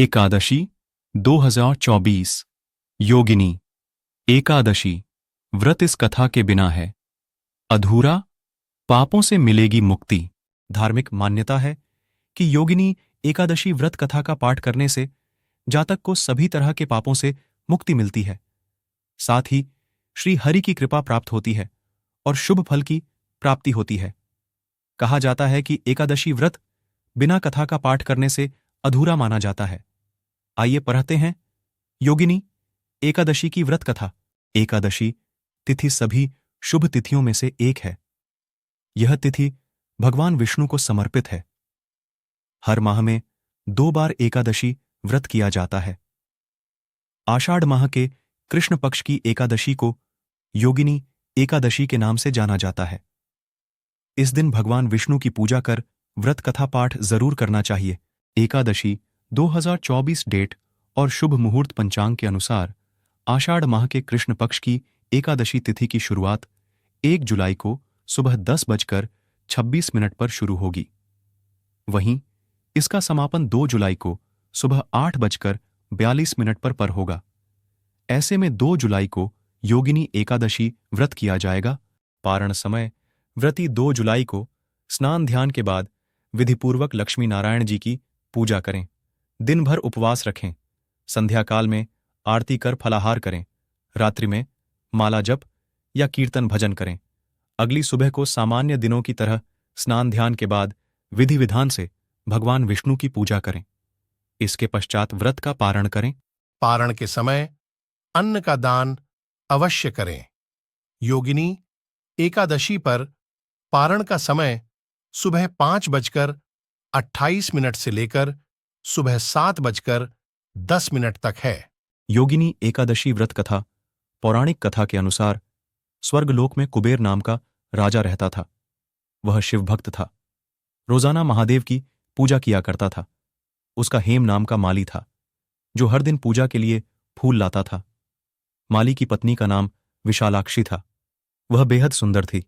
एकादशी 2024 योगिनी एकादशी व्रत इस कथा के बिना है अधूरा, पापों से मिलेगी मुक्ति। धार्मिक मान्यता है कि योगिनी एकादशी व्रत कथा का पाठ करने से जातक को सभी तरह के पापों से मुक्ति मिलती है, साथ ही श्री हरि की कृपा प्राप्त होती है और शुभ फल की प्राप्ति होती है। कहा जाता है कि एकादशी व्रत बिना कथा का पाठ करने से अधूरा माना जाता है। आइए पढ़ते हैं योगिनी एकादशी की व्रत कथा। एकादशी तिथि सभी शुभ तिथियों में से एक है। यह तिथि भगवान विष्णु को समर्पित है। हर माह में 2 बार एकादशी व्रत किया जाता है। आषाढ़ माह के कृष्ण पक्ष की एकादशी को योगिनी एकादशी के नाम से जाना जाता है। इस दिन भगवान विष्णु की पूजा कर व्रत कथा पाठ जरूर करना चाहिए। एकादशी 2024 डेट और शुभ मुहूर्त पंचांग के अनुसार आषाढ़ माह के कृष्ण पक्ष की एकादशी तिथि की शुरुआत 1 जुलाई को सुबह 10:26 पर शुरू होगी। वहीं इसका समापन 2 जुलाई को सुबह 8:42 पर होगा। ऐसे में 2 जुलाई को योगिनी एकादशी व्रत किया जाएगा। पारण समय व्रती 2 जुलाई को स्नान ध्यान के बाद विधिपूर्वक लक्ष्मी नारायण जी की पूजा करें। दिन भर उपवास रखें। संध्या काल में आरती कर फलाहार करें। रात्रि में माला जप या कीर्तन भजन करें। अगली सुबह को सामान्य दिनों की तरह स्नान ध्यान के बाद विधि विधान से भगवान विष्णु की पूजा करें। इसके पश्चात व्रत का पारण करें। पारण के समय अन्न का दान अवश्य करें। योगिनी एकादशी पर पारण का समय सुबह 5:28 से लेकर सुबह 7:10 तक है। योगिनी एकादशी व्रत कथा पौराणिक कथा के अनुसार स्वर्गलोक में कुबेर नाम का राजा रहता था। वह शिव भक्त था। रोजाना महादेव की पूजा किया करता था। उसका हेम नाम का माली था, जो हर दिन पूजा के लिए फूल लाता था। माली की पत्नी का नाम विशालाक्षी था। वह बेहद सुंदर थी।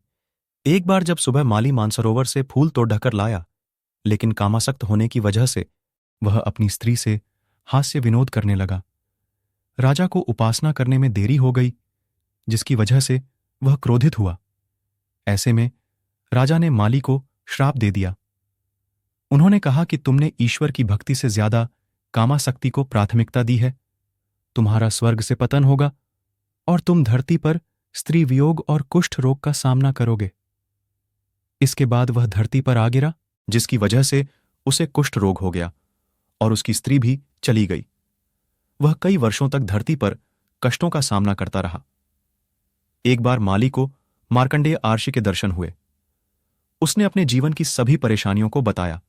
एक बार जब सुबह माली मानसरोवर से फूल तो ढकर लाया, लेकिन कामासक्त होने की वजह से वह अपनी स्त्री से हास्य विनोद करने लगा। राजा को उपासना करने में देरी हो गई, जिसकी वजह से वह क्रोधित हुआ। ऐसे में राजा ने माली को श्राप दे दिया। उन्होंने कहा कि तुमने ईश्वर की भक्ति से ज्यादा कामासक्ति को प्राथमिकता दी है। तुम्हारा स्वर्ग से पतन होगा और तुम धरती पर स्त्री वियोग और कुष्ठ रोग का सामना करोगे। इसके बाद वह धरती पर आ गिरा, जिसकी वजह से उसे कुष्ठ रोग हो गया और उसकी स्त्री भी चली गई। वह कई वर्षों तक धरती पर कष्टों का सामना करता रहा। एक बार माली को मार्कंडेय आर्षि के दर्शन हुए। उसने अपने जीवन की सभी परेशानियों को बताया।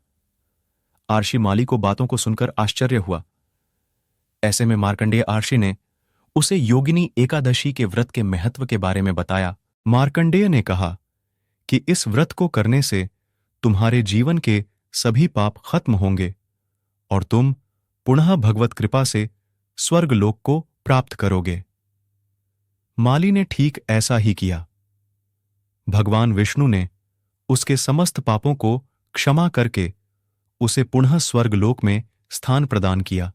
आर्षि माली को बातों को सुनकर आश्चर्य हुआ। ऐसे में मार्कंडेय आर्षि ने उसे योगिनी एकादशी के व्रत के महत्व के बारे में बताया। मार्कंडेय ने कहा कि इस व्रत को करने से तुम्हारे जीवन के सभी पाप खत्म होंगे और तुम पुनः भगवत कृपा से स्वर्ग लोक को प्राप्त करोगे। माली ने ठीक ऐसा ही किया। भगवान विष्णु ने उसके समस्त पापों को क्षमा करके उसे पुनः स्वर्ग लोक में स्थान प्रदान किया।